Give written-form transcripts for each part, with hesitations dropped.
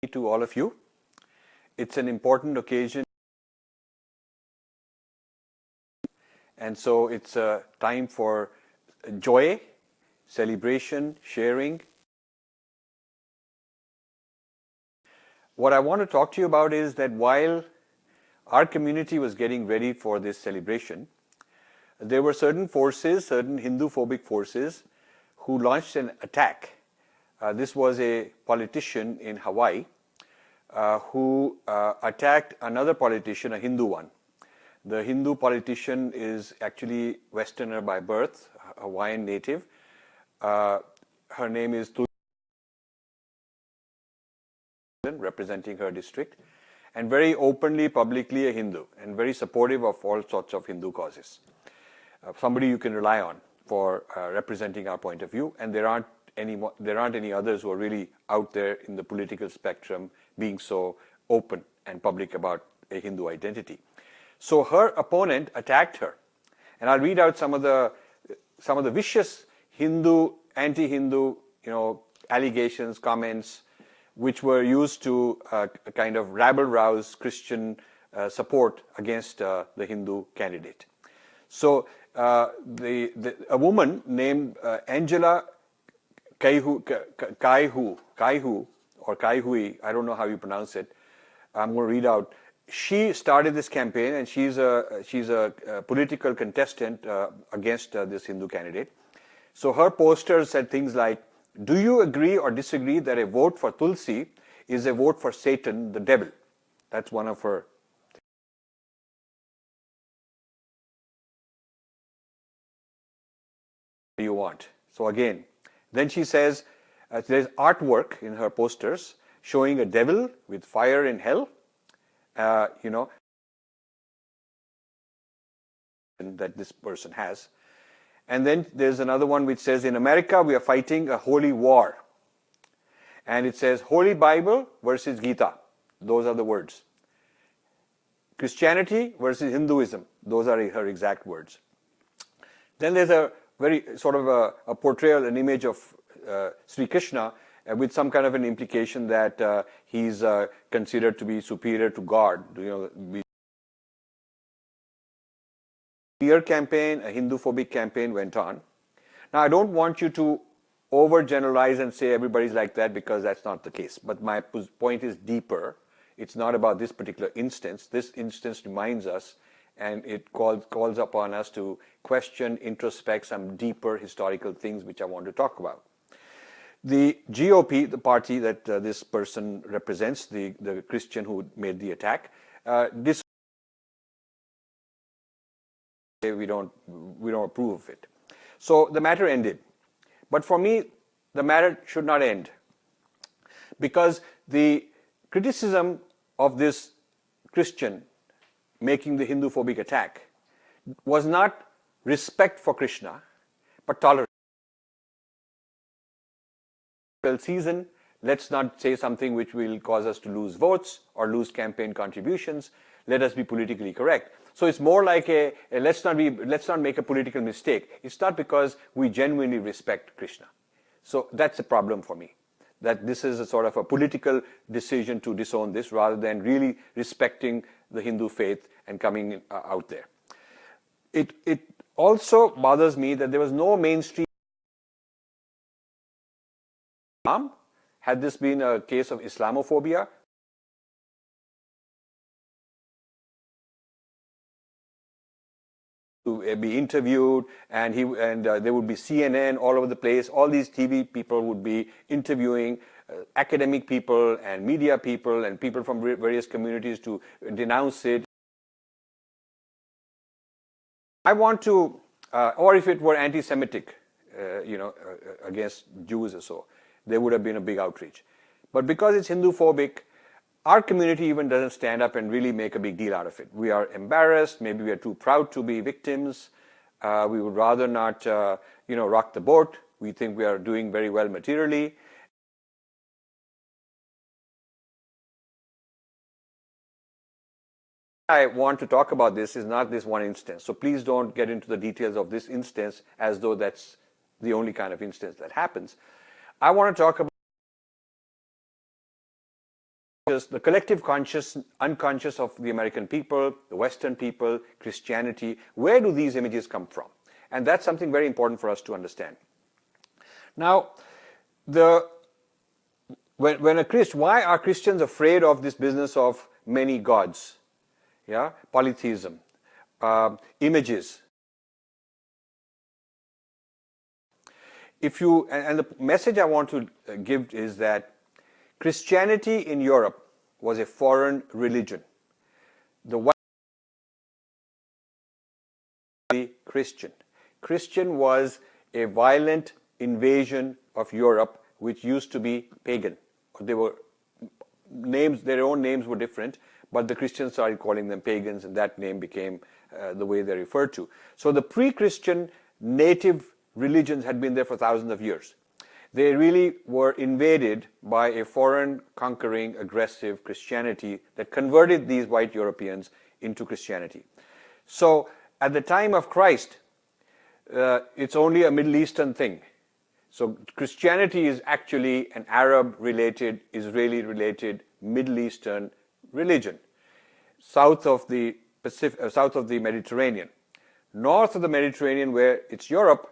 To all of you. It's an important occasion, and so it's a time for joy, celebration, sharing. What I want to talk to you about is that while our community was getting ready for this celebration, there were certain forces, certain Hindu-phobic forces, who launched an attack. This was a politician in Hawaii who attacked another politician, a Hindu one. The Hindu politician is actually Westerner by birth, Hawaiian native. Her name is Tulsi, representing her district, and very openly, publicly a Hindu, and very supportive of all sorts of Hindu causes. Somebody you can rely on for representing our point of view, and there aren't any others who are really out there in the political spectrum being so open and public about a Hindu identity. So her opponent attacked her, and I'll read out some of the vicious Hindu, anti-Hindu, allegations, comments, which were used to kind of rabble-rouse Christian support against the Hindu candidate. So a woman named Angela Kaihu, or Kaihui, I don't know how you pronounce it. I'm going to read out. She started this campaign, and she's a political contestant against this Hindu candidate. So her posters said things like, "Do you agree or disagree that a vote for Tulsi is a vote for Satan, the devil?" That's one of her. What do you want? So again, then she says there's artwork in her posters showing a devil with fire in hell, that this person has. And then there's another one which says, "In America, we are fighting a holy war." And it says, "Holy Bible versus Gita." Those are the words. "Christianity versus Hinduism." Those are her exact words. Then there's a very sort of a portrayal, an image of Sri Krishna with some kind of an implication that he's considered to be superior to God. Fear campaign, a Hindu-phobic campaign went on. Now, I don't want you to overgeneralize and say everybody's like that, because that's not the case. But my point is deeper. It's not about this particular instance. This instance reminds us, and it calls upon us to question, introspect some deeper historical things which I want to talk about. The GOP, the party that this person represents, the Christian who made the attack, we don't approve of it. So the matter ended. But for me, the matter should not end, because the criticism of this Christian making the Hindu-phobic attack was not respect for Krishna, but tolerance. Season, let's not say something which will cause us to lose votes or lose campaign contributions. Let us be politically correct. So it's more like let's not make a political mistake. It's not because we genuinely respect Krishna. So that's a problem for me, that this is a sort of a political decision to disown this rather than really respecting the Hindu faith and coming out there. It also bothers me that there was no mainstream. Had this been a case of Islamophobia, to be interviewed, and there would be CNN all over the place. All these TV people would be interviewing academic people and media people and people from various communities to denounce it. I want to, or if it were anti-Semitic, against Jews or so, there would have been a big outrage. But because it's Hindu-phobic, our community even doesn't stand up and really make a big deal out of it. We are embarrassed. Maybe we are too proud to be victims. We would rather not, rock the boat. We think we are doing very well materially. I want to talk about this is not this one instance. So please don't get into the details of this instance as though that's the only kind of instance that happens. I want to talk about the collective unconscious of the American people, the Western people, Christianity, where do these images come from? And that's something very important for us to understand. Now, why are Christians afraid of this business of many gods? Yeah, polytheism, images. And the message I want to give is that Christianity in Europe was a foreign religion. The white Christian was a violent invasion of Europe, which used to be pagan. They were names; their own names were different, but the Christians started calling them pagans, and that name became the way they're referred to. So the pre-Christian native religions had been there for thousands of years. They really were invaded by a foreign, conquering, aggressive Christianity that converted these white Europeans into Christianity. So at the time of Christ, it's only a Middle Eastern thing. So Christianity is actually an Arab-related, Israeli-related, Middle Eastern religion, south of the Mediterranean. North of the Mediterranean, where it's Europe,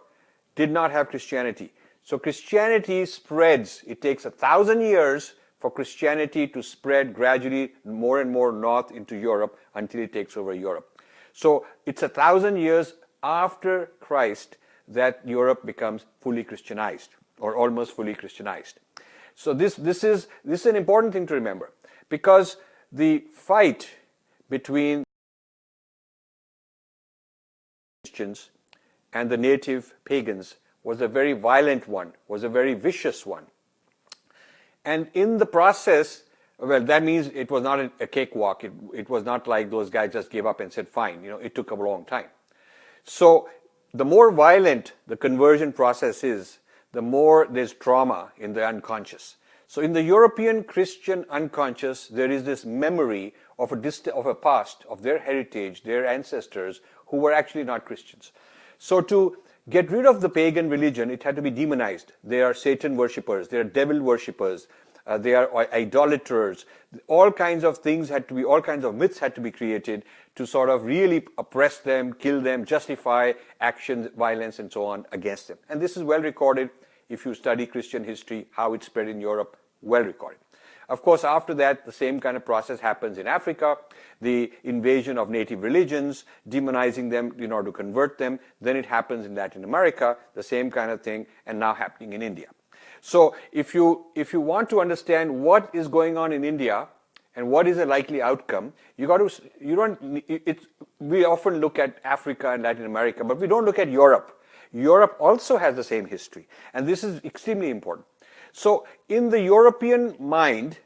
did not have Christianity. So Christianity spreads. It takes 1,000 years for Christianity to spread gradually more and more north into Europe until it takes over Europe. So it's 1,000 years after Christ that Europe becomes fully Christianized, or almost fully Christianized. So this is an important thing to remember, because the fight between Christians and the native pagans was a very violent one, was a very vicious one. And in the process, well, that means it was not a cakewalk. It was not like those guys just gave up and said, fine. It took a long time. So the more violent the conversion process is, the more there's trauma in the unconscious. So in the European Christian unconscious, there is this memory of a past, of their heritage, their ancestors, who were actually not Christians. So to get rid of the pagan religion, it had to be demonized. They are Satan worshippers, they are devil worshippers, they are idolaters. All kinds of things all kinds of myths had to be created to sort of really oppress them, kill them, justify actions, violence, and so on against them. And this is well recorded. If you study Christian history, how it spread in Europe, well recorded. Of course, after that, the same kind of process happens in Africa, the invasion of native religions, demonizing them in order to convert them. Then it happens in Latin America, the same kind of thing, and now happening in India. So if you want to understand what is going on in India and what is a likely outcome, we often look at Africa and Latin America, but we don't look at Europe. Europe also has the same history, and this is extremely important. So in the European mind,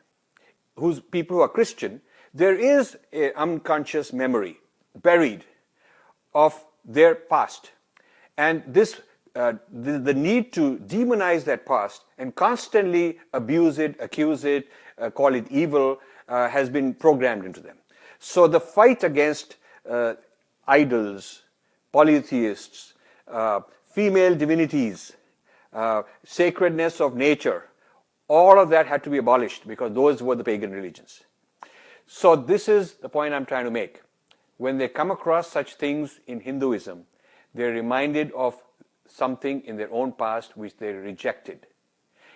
people who are Christian, there is an unconscious memory buried of their past. And this the need to demonize that past and constantly abuse it, accuse it, call it evil, has been programmed into them. So the fight against idols, polytheists, female divinities, sacredness of nature, all of that had to be abolished because those were the pagan religions. So this is the point I'm trying to make. When they come across such things in Hinduism, they're reminded of something in their own past which they rejected.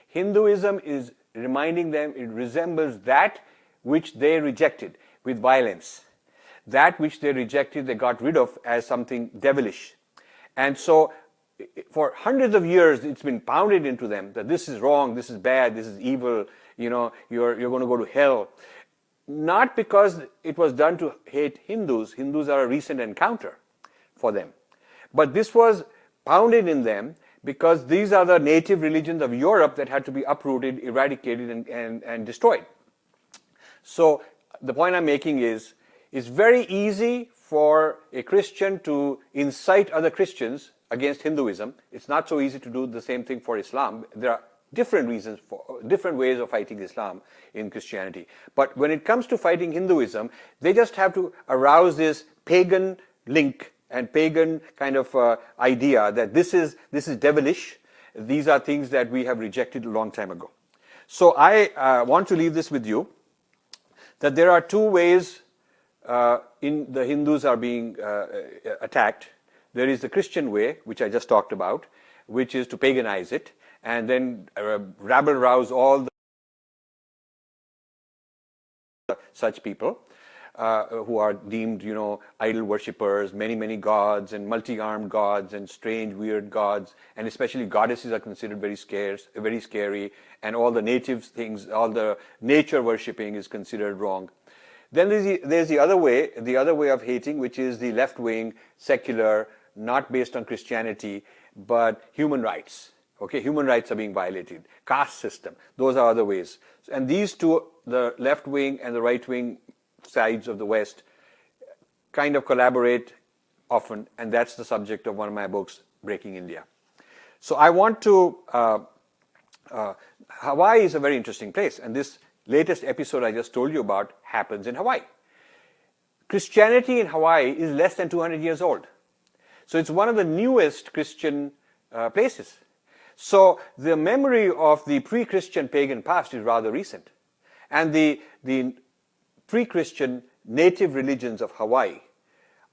Hinduism is reminding them, it resembles that which they rejected with violence. That which they rejected, they got rid of as something devilish. And so for hundreds of years, it's been pounded into them that this is wrong, this is bad, this is evil, you're going to go to hell. Not because it was done to hate Hindus. Hindus are a recent encounter for them. But this was pounded in them because these are the native religions of Europe that had to be uprooted, eradicated, and destroyed. So the point I'm making is, it's very easy for a Christian to incite other Christians against Hinduism. It's not so easy to do the same thing for Islam. There are different reasons for different ways of fighting Islam in Christianity. But when it comes to fighting Hinduism, they just have to arouse this pagan link and pagan kind of idea that this is devilish. These are things that we have rejected a long time ago. So I want to leave this with you. that there are two ways in the Hindus are being attacked. There is the Christian way, which I just talked about, which is to paganize it and then rabble-rouse all the such people who are deemed, idol worshippers, many gods and multi-armed gods and strange, weird gods, and especially goddesses are considered very scarce, very scary, and all the native things, all the nature worshipping is considered wrong. Then there's the other way of hating, which is the left-wing, secular, not based on Christianity, but human rights. Okay, human rights are being violated. Caste system, those are other ways. And these two, the left-wing and the right-wing sides of the West, kind of collaborate often, and that's the subject of one of my books, Breaking India. So I want to, Hawaii is a very interesting place, and this latest episode I just told you about happens in Hawaii. Christianity in Hawaii is less than 200 years old. So it's one of the newest Christian places. So the memory of the pre-Christian pagan past is rather recent. And the pre-Christian native religions of Hawaii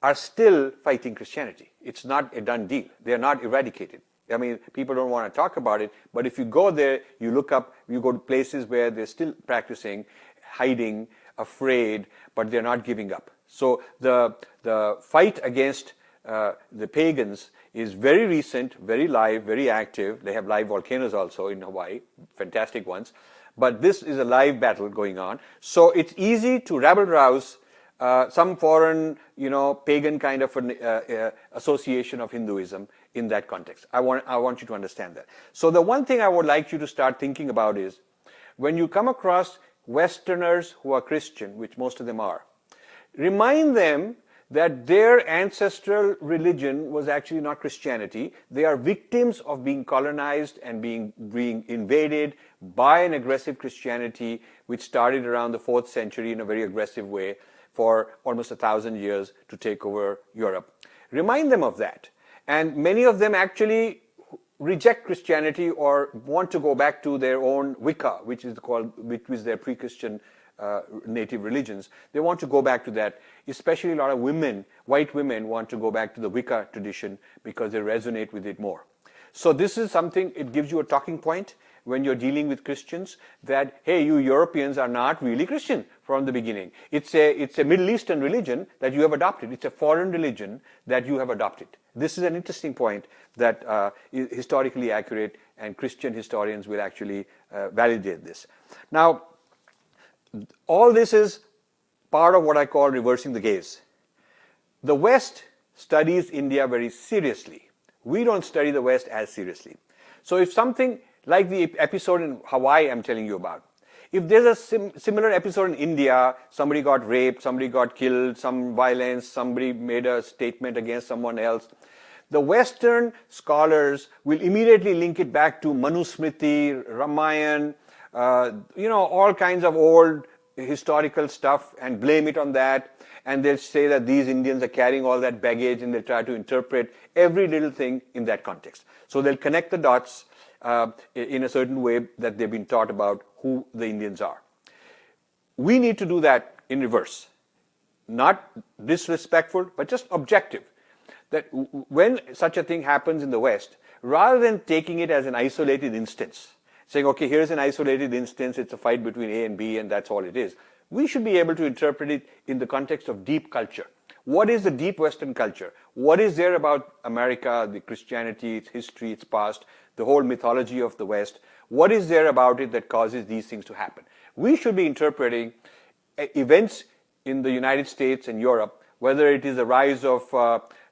are still fighting Christianity. It's not a done deal. They're not eradicated. I mean, people don't want to talk about it, but if you go there, you look up, you go to places where they're still practicing, hiding, afraid, but they're not giving up. So the fight against the pagans is very recent, very live, very active. They have live volcanoes also in Hawaii, fantastic ones. But this is a live battle going on. So it's easy to rabble-rouse some foreign, pagan kind of an association of Hinduism in that context. I want you to understand that. So the one thing I would like you to start thinking about is, when you come across Westerners who are Christian, which most of them are, remind them that their ancestral religion was actually not Christianity. They are victims of being colonized and being invaded by an aggressive Christianity, which started around the 4th century in a very aggressive way for almost 1,000 years to take over Europe. Remind them of that. And many of them actually reject Christianity or want to go back to their own Wicca, which is their pre-Christian native religions. They want to go back to that. Especially a lot of women, white women, want to go back to the Wicca tradition because they resonate with it more. So this is something, it gives you a talking point when you're dealing with Christians, that, hey, you Europeans are not really Christian from the beginning. It's a Middle Eastern religion that you have adopted. It's a foreign religion that you have adopted. This is an interesting point that is historically accurate, and Christian historians will actually validate this. Now, all this is part of what I call reversing the gaze. The West studies India very seriously. We don't study the West as seriously. So if something like the episode in Hawaii I'm telling you about, if there's a similar episode in India, somebody got raped, somebody got killed, some violence, somebody made a statement against someone else, the Western scholars will immediately link it back to Manusmriti, Ramayana, all kinds of old historical stuff and blame it on that, and they'll say that these Indians are carrying all that baggage, and they'll try to interpret every little thing in that context. So they'll connect the dots in a certain way that they've been taught about who the Indians are. We need to do that in reverse. Not disrespectful, but just objective. That when such a thing happens in the West, rather than taking it as an isolated instance, saying, okay, here's an isolated instance, it's a fight between A and B, and that's all it is, we should be able to interpret it in the context of deep culture. What is the deep Western culture? What is there about America, the Christianity, its history, its past, the whole mythology of the West? What is there about it that causes these things to happen? We should be interpreting events in the United States and Europe, whether it is the rise of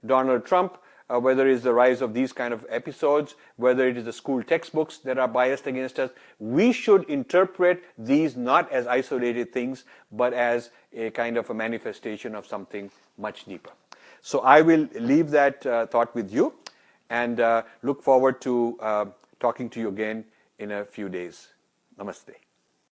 Donald Trump, whether it is the rise of these kind of episodes, whether it is the school textbooks that are biased against us. We should interpret these not as isolated things, but as a kind of a manifestation of something much deeper. So I will leave that thought with you, and look forward to talking to you again in a few days. Namaste.